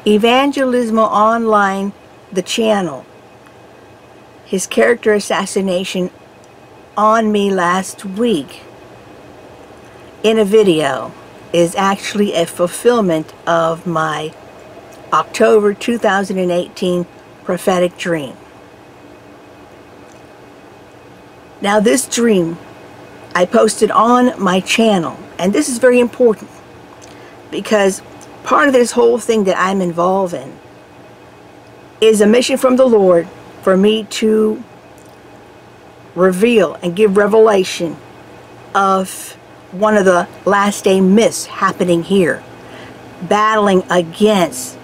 Evangelismo Online, the channel, his character assassination on me last week in a video is actually a fulfillment of my October 2018 prophetic dream. Now this dream I posted on my channel, and this is very important because part of this whole thing that I'm involved in is a mission from the Lord for me to reveal and give revelation of one of the last day myths happening here, battling against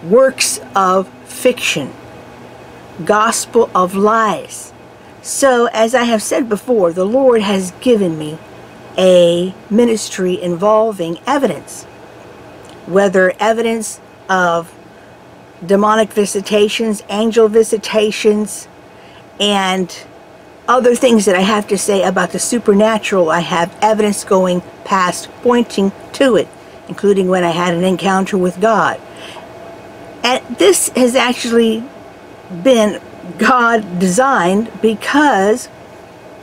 works of fiction, gospel of lies. So, as I have said before, the Lord has given me a ministry involving evidence, whether evidence of demonic visitations, angel visitations, and other things that I have to say about the supernatural. I have evidence going past pointing to it, including when I had an encounter with God. And this has actually been God designed because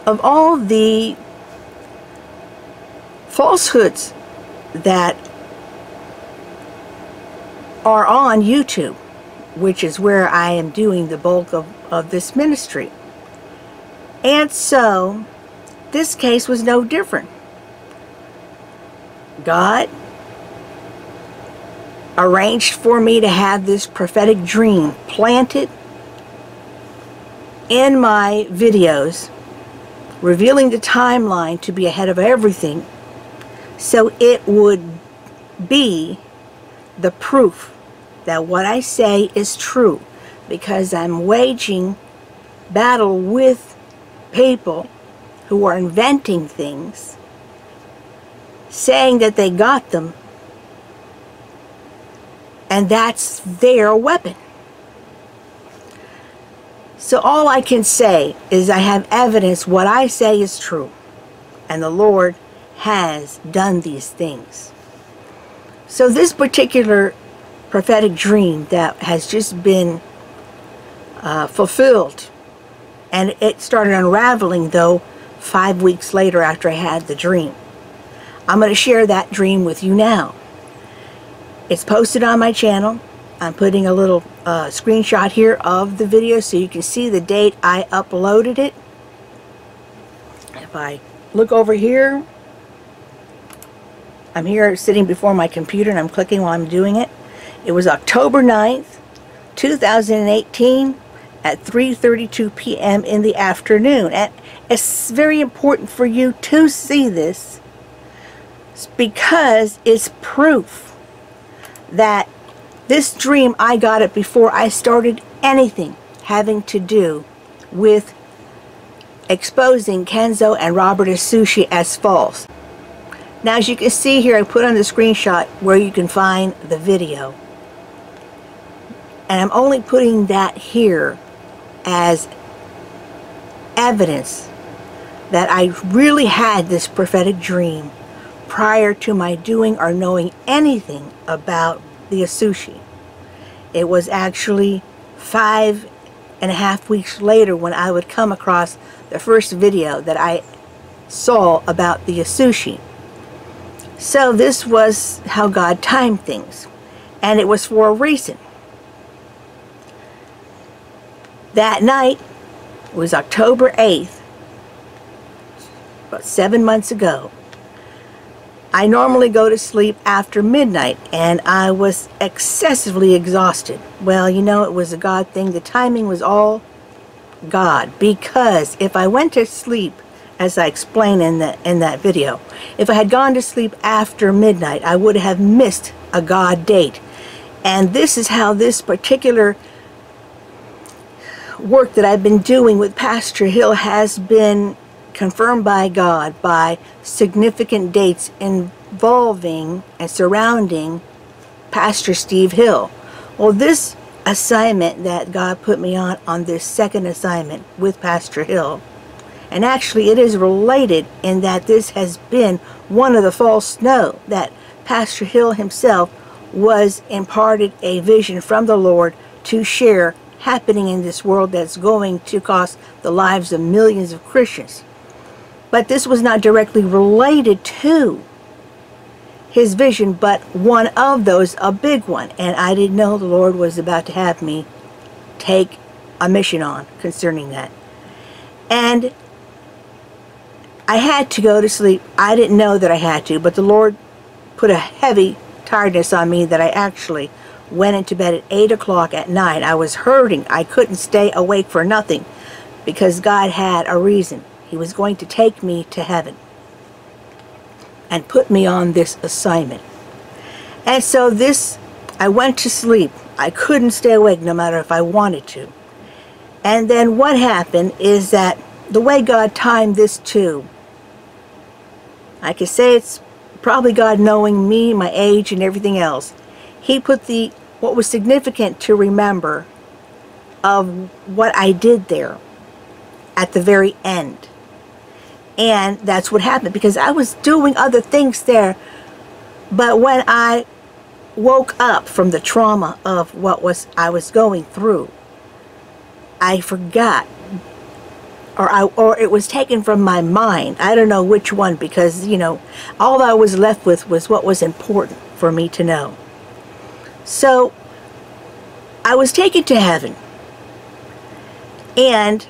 of all the falsehoods that are on YouTube, which is where I am doing the bulk of this ministry. And so this case was no different. God arranged for me to have this prophetic dream planted in my videos, revealing the timeline to be ahead of everything, so it would be the proof that what I say is true, because I'm waging battle with people who are inventing things, saying that they got them, and that's their weapon. So all I can say is I have evidence what I say is true, and the Lord has done these things. So this particular prophetic dream that has just been fulfilled, and it started unraveling though 5 weeks later after I had the dream. I'm going to share that dream with you now. It's posted on my channel. I'm putting a little screenshot here of the video so you can see the date I uploaded it. If I look over here, I'm here sitting before my computer and I'm clicking while I'm doing it. It was October 9th, 2018 at 3:32 p.m. in the afternoon. And it's very important for you to see this because it's proof that this dream, I got it before I started anything having to do with exposing Kenzo and Robert Asushi as false. Now, as you can see here, I put on the screenshot where you can find the video. And I'm only putting that here as evidence that I really had this prophetic dream prior to my doing or knowing anything about the Asushi. It was actually 5.5 weeks later when I would come across the first video that I saw about the Asushi. So this was how God timed things, and it was for a reason. That night was October 8th, about 7 months ago. I normally go to sleep after midnight, and I was excessively exhausted. Well, you know, it was a God thing. The timing was all God, because if I went to sleep, as I explained in that video, if I had gone to sleep after midnight, I would have missed a God date. And this is how this particular work that I've been doing with Pastor Hill has been confirmed by God by significant dates involving and surrounding Pastor Steve Hill. Well, this assignment that God put me on this second assignment with Pastor Hill, and actually it is related in that this has been one of the false that Pastor Hill himself was imparted a vision from the Lord to share happening in this world that's going to cost the lives of millions of Christians. But this was not directly related to his vision, but one of those, a big one. And I didn't know the Lord was about to have me take a mission on concerning that. And I had to go to sleep. I didn't know that I had to, but the Lord put a heavy tiredness on me that I actually went into bed at 8 o'clock at night. I was hurting. I couldn't stay awake for nothing because God had a reason. He was going to take me to heaven and put me on this assignment. And so I went to sleep. I couldn't stay awake no matter if I wanted to. And then what happened is that the way God timed this too, I could say it's probably God knowing me, my age, and everything else. He put what was significant to remember of what I did there at the very end. And that's what happened, because I was doing other things there. But when I woke up from the trauma of what I was going through, I forgot, or it was taken from my mind. I don't know which one, because, you know, all I was left with was what was important for me to know. So I was taken to heaven, and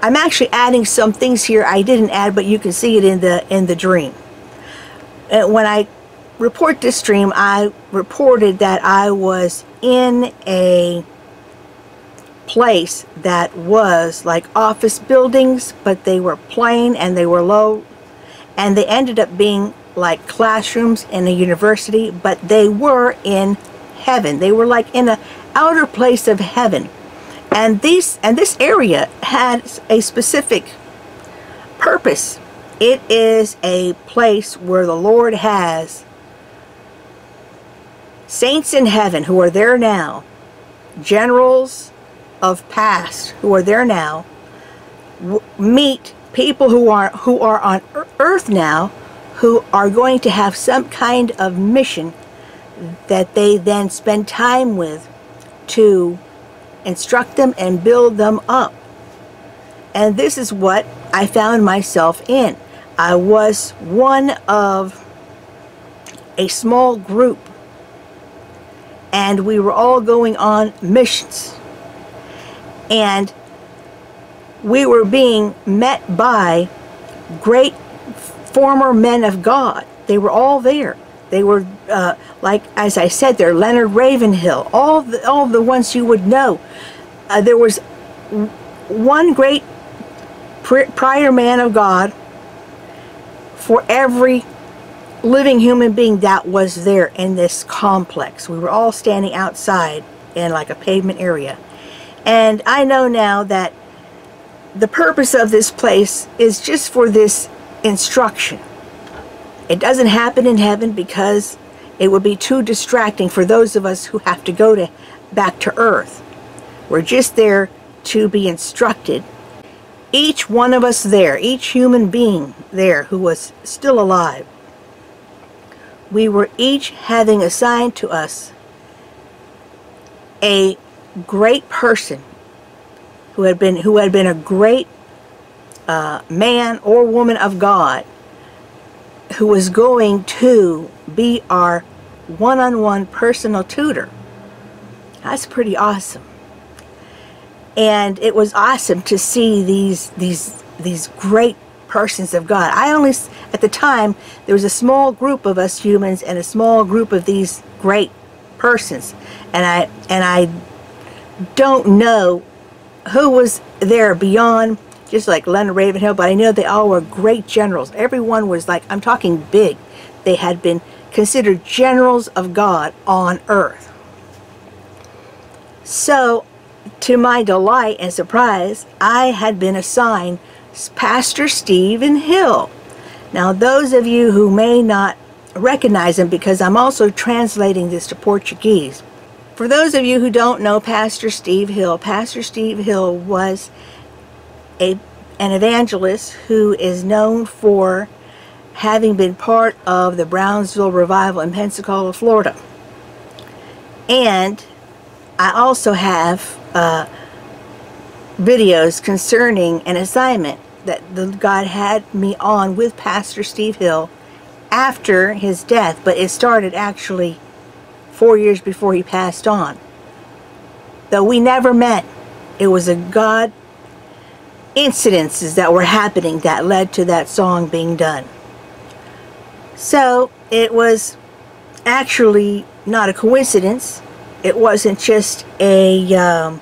I'm actually adding some things here I didn't add, but you can see it in the dream. And when I report this dream, I reported that I was in a place that was like office buildings, but they were plain and they were low, and they ended up being like classrooms in a university, but they were in heaven. They were like in an outer place of heaven. And this area has a specific purpose. It is a place where the Lord has saints in heaven who are there now, generals of past who are there now, meet people who are on earth now, who are going to have some kind of mission that they then spend time with to instruct them and build them up. And this is what I found myself in. I was one of a small group, and we were all going on missions. And we were being met by great former men of God. They were all there. They were, like, as I said, they're Leonard Ravenhill, all the ones you would know. There was one great prior man of God for every living human being that was there in this complex. We were all standing outside in like a pavement area. And I know now that the purpose of this place is just for this instruction. It doesn't happen in heaven because it would be too distracting for those of us who have to go back to earth. We're just there to be instructed. Each one of us there, each human being there who was still alive, we were each having assigned to us a great person who had been a great man or woman of God, who was going to be our one-on-one personal tutor. That's pretty awesome. And it was awesome to see these great persons of God. At the time, there was a small group of us humans and a small group of these great persons. And I don't know who was there beyond just like Leonard Ravenhill, but I know they all were great generals. Everyone was like, I'm talking big. They had been considered generals of God on earth. So, to my delight and surprise, I had been assigned Pastor Stephen Hill. Now, those of you who may not recognize him, because I'm also translating this to Portuguese. For those of you who don't know Pastor Steve Hill was an evangelist who is known for having been part of the Brownsville revival in Pensacola, Florida. And I also have videos concerning an assignment that God had me on with Pastor Steve Hill after his death, but it started actually 4 years before he passed on. Though we never met, it was a God incidences that were happening that led to that song being done. So it was actually not a coincidence. It wasn't just a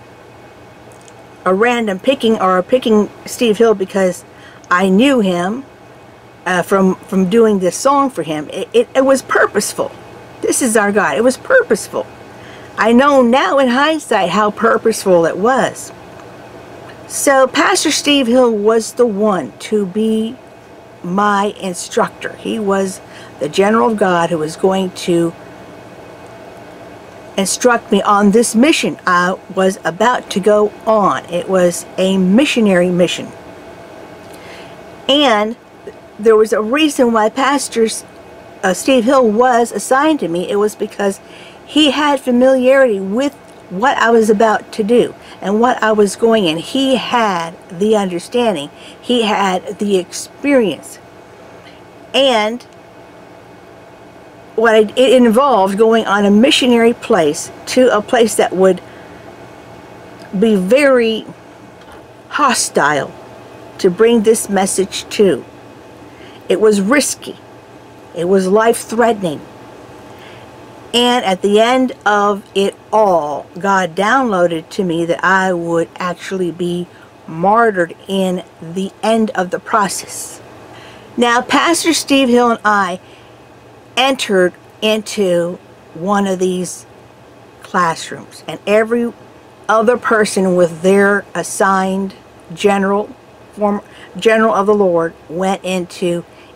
random picking or picking Steve Hill because I knew him from doing this song for him. It was purposeful. This is our God. It was purposeful. I know now in hindsight how purposeful it was. So Pastor Steve Hill was the one to be my instructor. He was the general of God who was going to instruct me on this mission I was about to go on. It was a missionary mission. And there was a reason why Pastor Steve Hill was assigned to me. It was because he had familiarity with what I was about to do and what I was going in. He had the understanding. He had the experience. And what it involved going on a missionary place to a place that would be very hostile to bring this message to. It was risky. It was life-threatening. And at the end of it all, God downloaded to me that I would actually be martyred in the end of the process. Now, Pastor Steve Hill and I entered into one of these classrooms, and every other person with their assigned general of the Lord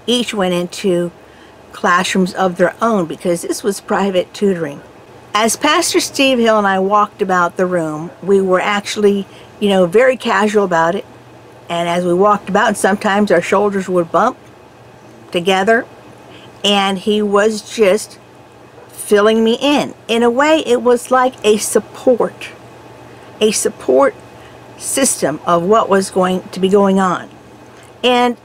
each went into classrooms of their own, because this was private tutoring. As Pastor Steve Hill and I walked about the room, we were actually, very casual about it. And as we walked about, sometimes our shoulders would bump together, and he was just filling me in. In a way, it was like a support system of what was going to be going on. And,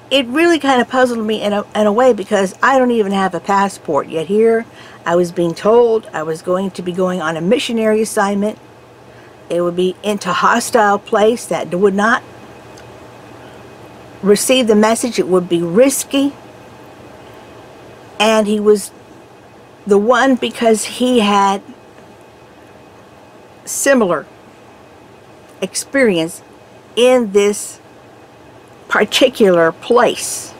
it really kind of puzzled me in a way, because I don't even have a passport. Yet here I was being told I was going to be going on a missionary assignment. It would be into a hostile place that would not receive the message. It would be risky. And he was the one because he had similar experience in this particular place.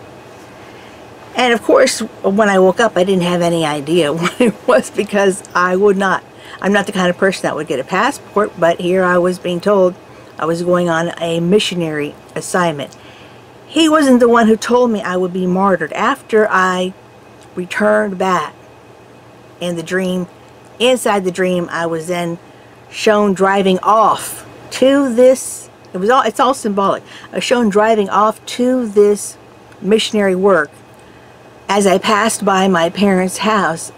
And of course, when I woke up, I didn't have any idea what it was, because I'm not the kind of person that would get a passport. But here I was being told I was going on a missionary assignment. He wasn't the one who told me I would be martyred. After I returned back in the dream, inside the dream, I was then shown driving off to this. It's all symbolic. I was shown driving off to this missionary work. As I passed by my parents' house,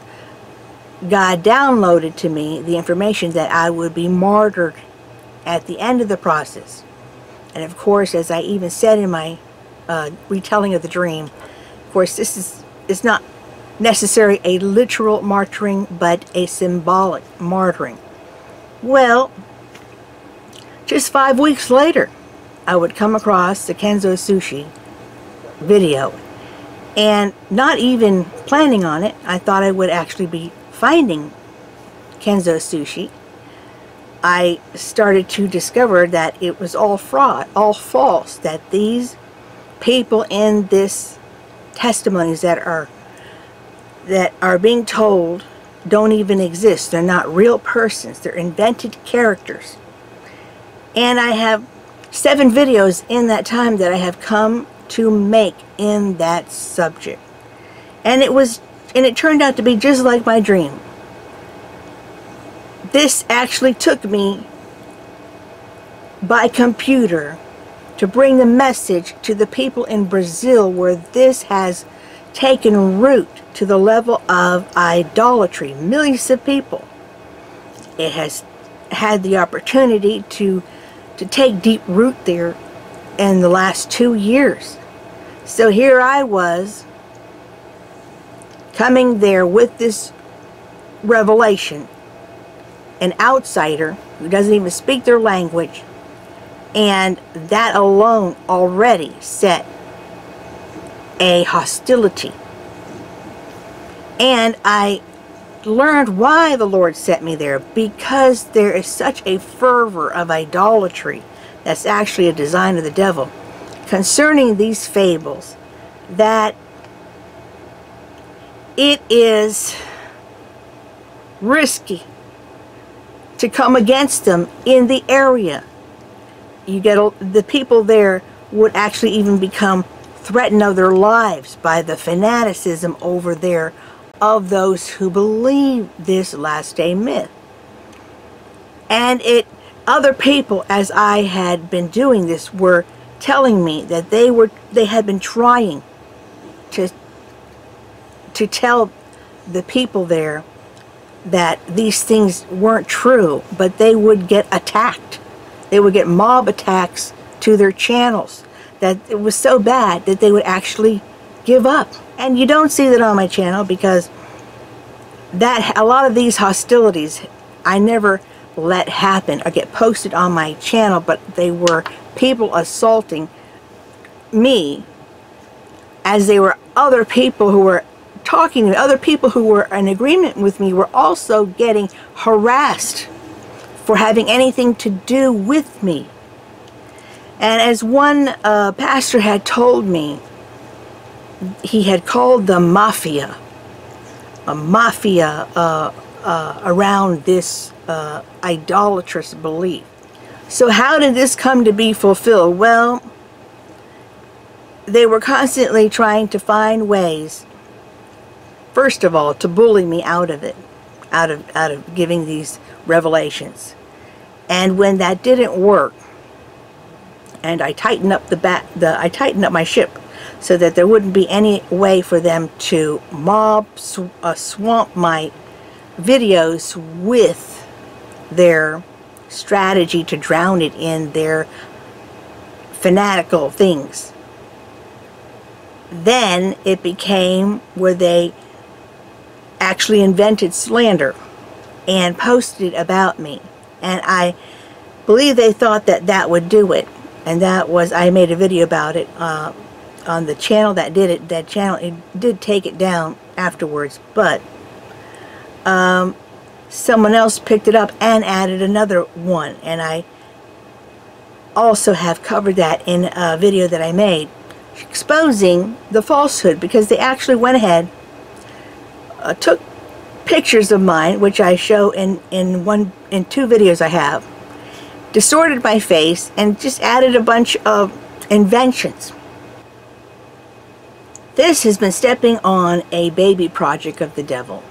God downloaded to me the information that I would be martyred at the end of the process. And of course, as I even said in my retelling of the dream, of course, this is not necessarily a literal martyring, but a symbolic martyring. Well, just 5 weeks later, I would come across the Kenzo Asushi video, and not even planning on it, I thought I would actually be finding Kenzo Asushi. I started to discover that it was all fraud, all false, that these people in this testimonies that are being told don't even exist. They're not real persons. They're invented characters. And I have 7 videos in that time that I have come to make in that subject. And it turned out to be just like my dream. This actually took me by computer to bring the message to the people in Brazil, where this has taken root to the level of idolatry. Millions of people it has had the opportunity to take deep root there in the last 2 years. So here I was coming there with this revelation, an outsider who doesn't even speak their language, and that alone already set a hostility. And I learned why the Lord set me there, because there is such a fervor of idolatry that's actually a design of the devil concerning these fables, that it is risky to come against them in the area. You get the people there would actually even become threatened of their lives by the fanaticism over there of those who believe this last day myth. And other people, as I had been doing this, were telling me that they had been trying to tell the people there that these things weren't true, but they would get attacked. They would get mob attacks to their channels, that it was so bad that they would actually give up. And you don't see that on my channel, because a lot of these hostilities I never let happen or get posted on my channel, but they were people assaulting me, as they were other people who were talking to me. Other people who were in agreement with me were also getting harassed for having anything to do with me. And as one pastor had told me, he had called the mafia, a mafia around this idolatrous belief. So how did this come to be fulfilled? Well, they were constantly trying to find ways, first of all, to bully me out of it, out of giving these revelations. And when that didn't work, and I tightened up I tightened up my ship so that there wouldn't be any way for them to swamp my videos with their strategy to drown it in their fanatical things. Then it became where they actually invented slander and posted about me. And I believe they thought that that would do it. And that was, I made a video about it on the channel that did it. That channel, it did take it down afterwards, but someone else picked it up and added another one. And I also have covered that in a video that I made exposing the falsehood, because they actually went ahead, took pictures of mine, which I show in 2 videos I have, distorted my face, and just added a bunch of inventions. This has been stepping on a baby project of the devil.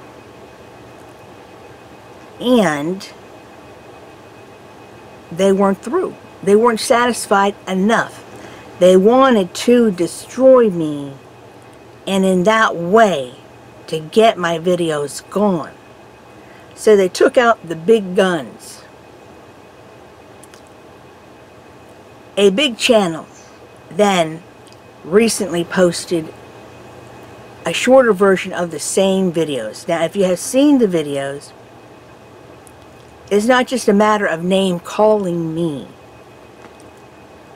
And they weren't through. They weren't satisfied enough. They wanted to destroy me, and in that way to get my videos gone. So they took out the big guns. A big channel then recently posted a shorter version of the same videos. Now, if you have seen the videos, it's not just a matter of name calling me.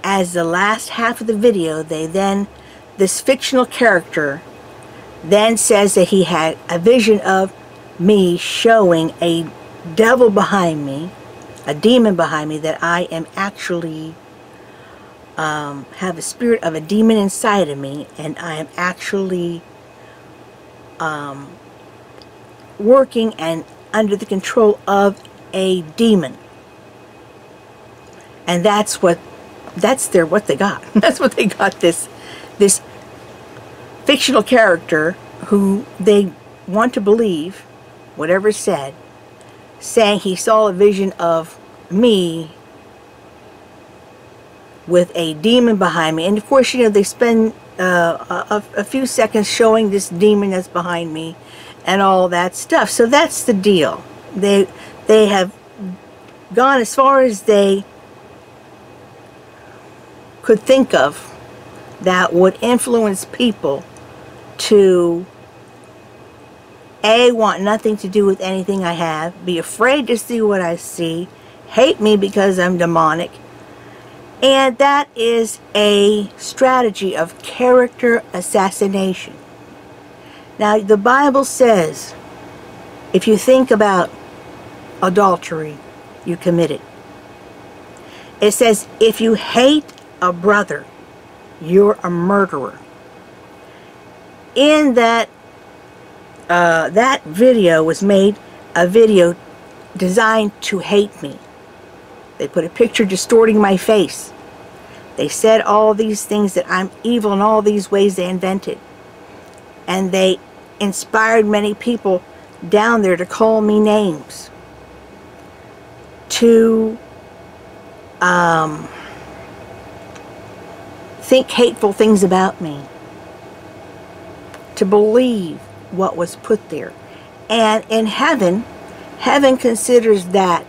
As the last half of the video, this fictional character then says that he had a vision of me showing a devil behind me, a demon behind me, that I am actually have a spirit of a demon inside of me, and I am actually working and under the control of a demon. And that's what they got. That's what they got, this fictional character who they want to believe, whatever is said, saying he saw a vision of me with a demon behind me. And of course, you know, they spend a few seconds showing this demon that's behind me and all that stuff. So that's the deal. They have gone as far as they could think of that would influence people to A, want nothing to do with anything I have, be afraid to see what I see, hate me because I'm demonic. And that is a strategy of character assassination. Now, the Bible says, if you think about adultery, you commit it. It says, if you hate a brother, you're a murderer. In that, that video was made a video designed to hate me. They put a picture distorting my face. They said all these things, that I'm evil in all these ways they invented. And they inspired many people down there to call me names. To think hateful things about me. To believe what was put there. And in heaven, heaven considers that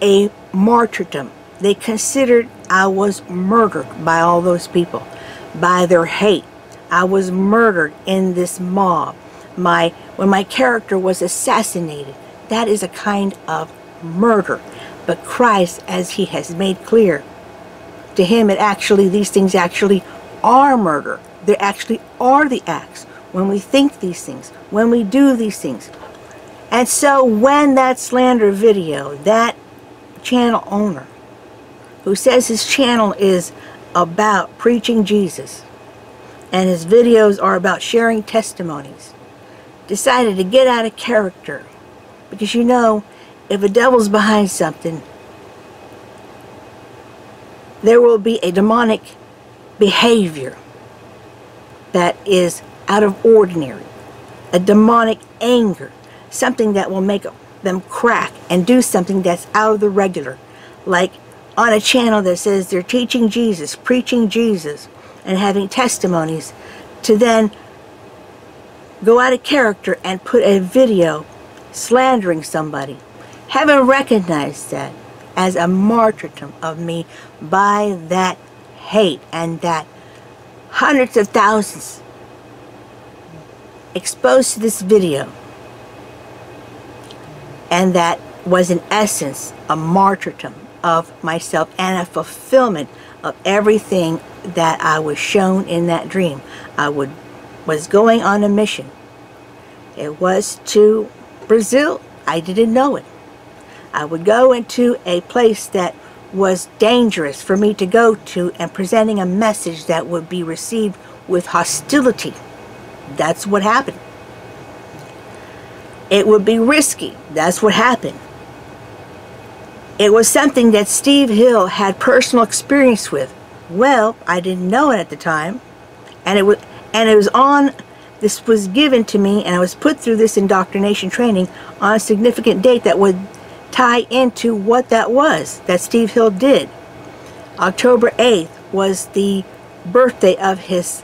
a martyrdom. They considered I was murdered by all those people, by their hate. I was murdered in this mob. When my character was assassinated, that is a kind of murder. But Christ, as he has made clear, to him these things actually are murder. They actually are the acts. When we think these things, when we do these things. And so when that slander video, that channel owner, who says his channel is about preaching Jesus, and his videos are about sharing testimonies, decided to get out of character. Because you know, if a devil's behind something, there will be a demonic behavior that is out of ordinary, a demonic anger, something that will make them crack and do something that's out of the regular, like on a channel that says they're teaching Jesus, preaching Jesus, and having testimonies, to then go out of character and put a video slandering somebody. Heaven recognized that as a martyrdom of me by that hate, and that hundreds of thousands exposed to this video. And that was in essence a martyrdom of myself and a fulfillment of everything that I was shown in that dream. I was going on a mission. It was to Brazil. I didn't know it. I would go into a place that was dangerous for me to go to, and presenting a message that would be received with hostility. That's what happened. It would be risky. That's what happened. It was something that Steve Hill had personal experience with. Well, I didn't know it at the time, and this was given to me, and I was put through this indoctrination training on a significant date that would tie into what that was that Steve Hill did. October 8th was the birthday of his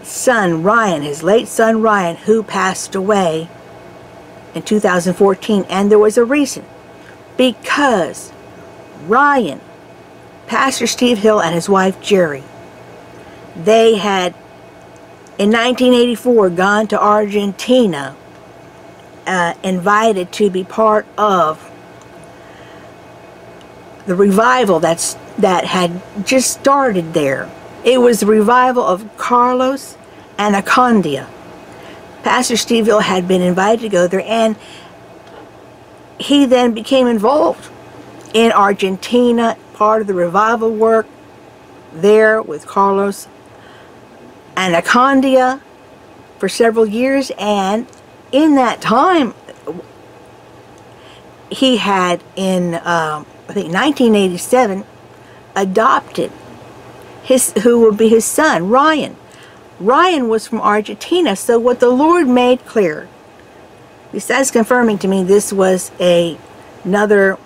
son Ryan, his late son Ryan, who passed away in 2014, and there was a reason. Because Ryan, Pastor Steve Hill and his wife Jerry, they had in 1984 gone to Argentina, invited to be part of the revival that had just started there. It was the revival of Carlos and Acondia. Pastor Steve Hill had been invited to go there, and he then became involved in Argentina, part of the revival work there with Carlos and Acondia for several years. And in that time, he had in I think 1987 adopted who would be his son, Ryan. Ryan was from Argentina. So what the Lord made clear, besides confirming to me this was another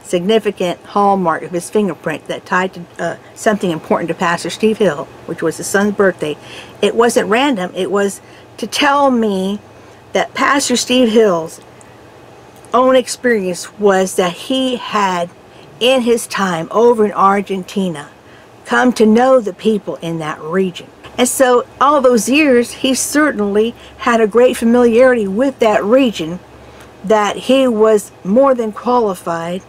significant hallmark of his fingerprint that tied to something important to Pastor Steve Hill, which was his son's birthday. It wasn't random. It was to tell me that Pastor Steve Hill's own experience was that he had, in his time over in Argentina, come to know the people in that region. And so all those years, he certainly had a great familiarity with that region, that he was more than qualified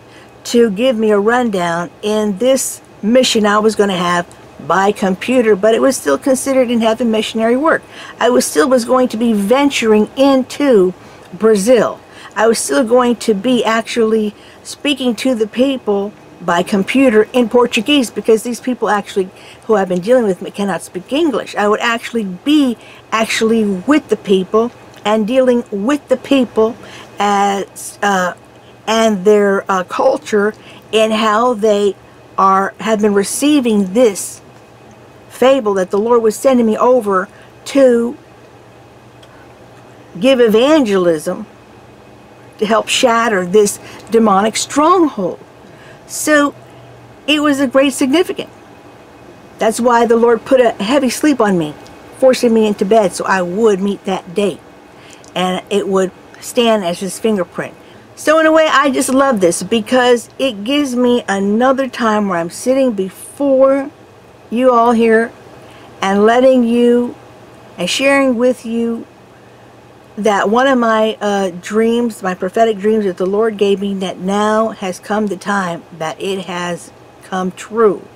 to give me a rundown in this mission I was going to have by computer. But it was still considered in heaven missionary work. I was going to be venturing into Brazil. I was still going to be actually speaking to the people by computer in Portuguese, because these people actually who I've been dealing with cannot speak English. I would actually be with the people and dealing with the people as and their culture, and how they have been receiving this fable that the Lord was sending me over to give evangelism to help shatter this demonic stronghold. So it was a great significance. That's why the Lord put a heavy sleep on me, forcing me into bed so I would meet that date, and it would stand as his fingerprint. So in a way, I just love this, because it gives me another time where I'm sitting before you all here and letting you and sharing with you that one of my dreams, my prophetic dreams that the Lord gave me, that now has come the time that it has come true.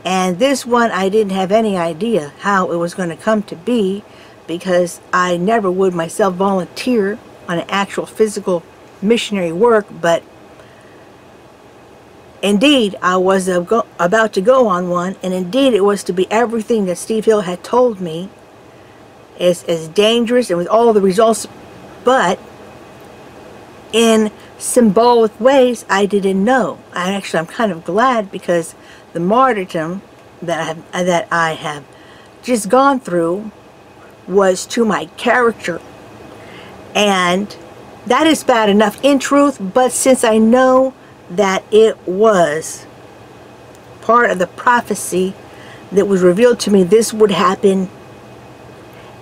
And this one, I didn't have any idea how it was going to come to be, because I never would myself volunteer on an actual physical missionary work. But indeed, I was about to go on one, and indeed it was to be everything that Steve Hill had told me is as dangerous and with all the results, but in symbolic ways I didn't know. I'm kind of glad, because the martyrdom that I have just gone through was to my character, and that is bad enough in truth. But since I know that it was part of the prophecy that was revealed to me, this would happen,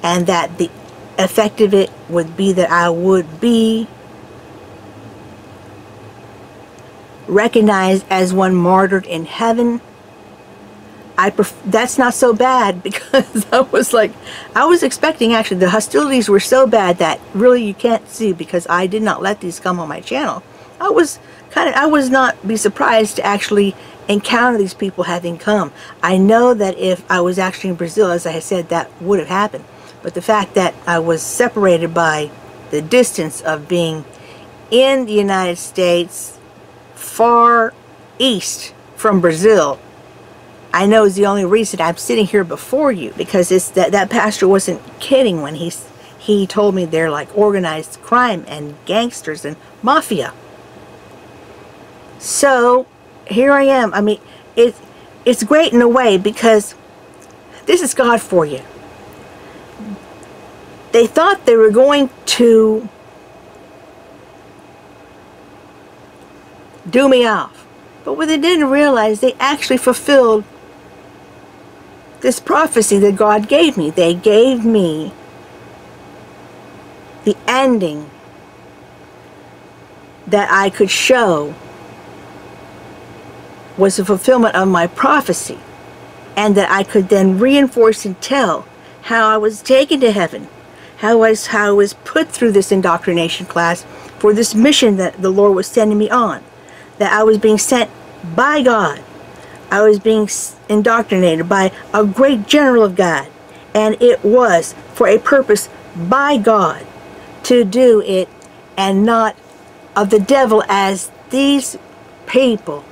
and that the effect of it would be that I would be recognized as one martyred in heaven. That's not so bad, because I was expecting, actually, the hostilities were so bad that really you can't see, because I did not let these come on my channel. I was not be surprised to actually encounter these people having come. I know that if I was actually in Brazil, as I had said, that would have happened. But the fact that I was separated by the distance of being in the United States, far east from Brazil, I know is the only reason I'm sitting here before you, because it's that pastor wasn't kidding when he told me they're like organized crime and gangsters and mafia. So here I am. I mean, it's great in a way, because this is God for you. They thought they were going to do me off, but what they didn't realize, they actually fulfilled this prophecy that God gave me. They gave me the ending that I could show was the fulfillment of my prophecy, and that I could then reinforce and tell how I was taken to heaven, how I was put through this indoctrination class for this mission that the Lord was sending me on, that I was being sent by God. I was being indoctrinated by a great general of God, and it was for a purpose by God to do it, and not of the devil, as these people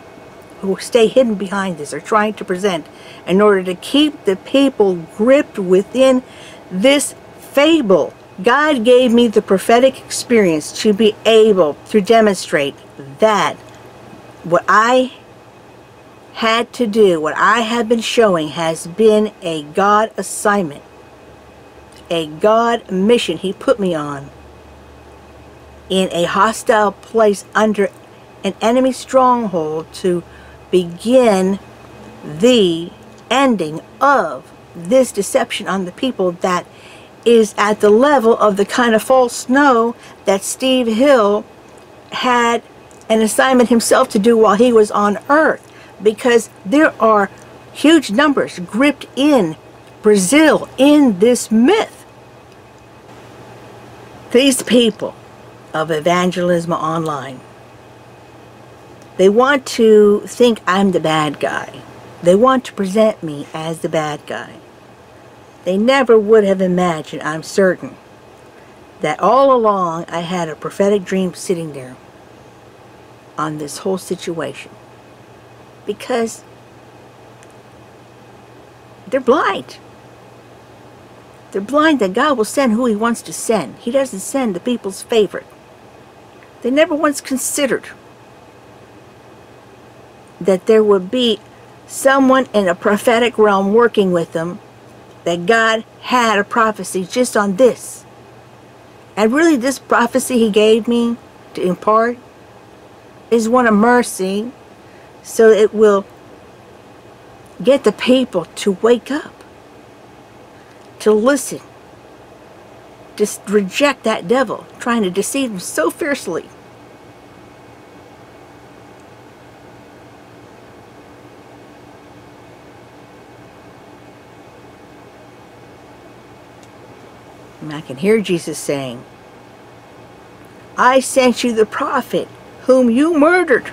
who stay hidden behind this are trying to present, in order to keep the people gripped within this fable. God gave me the prophetic experience to be able to demonstrate that what I had to do, what I have been showing, has been a God assignment, a God mission He put me on in a hostile place under an enemy stronghold, to begin the ending of this deception on the people that is at the level of the kind of false snow that Steve Hill had an assignment himself to do while he was on earth, because there are huge numbers gripped in Brazil in this myth. These people of Evangelismo Online, they want to think I'm the bad guy. They want to present me as the bad guy. They never would have imagined, I'm certain, that all along I had a prophetic dream sitting there on this whole situation. Because they're blind. They're blind that God will send who He wants to send. He doesn't send the people's favorite. They never once considered that there would be someone in a prophetic realm working with them, that God had a prophecy just on this. And really, this prophecy He gave me to impart is one of mercy, so it will get the people to wake up, to listen, just reject that devil trying to deceive them so fiercely. And I can hear Jesus saying, I sent you the prophet whom you murdered.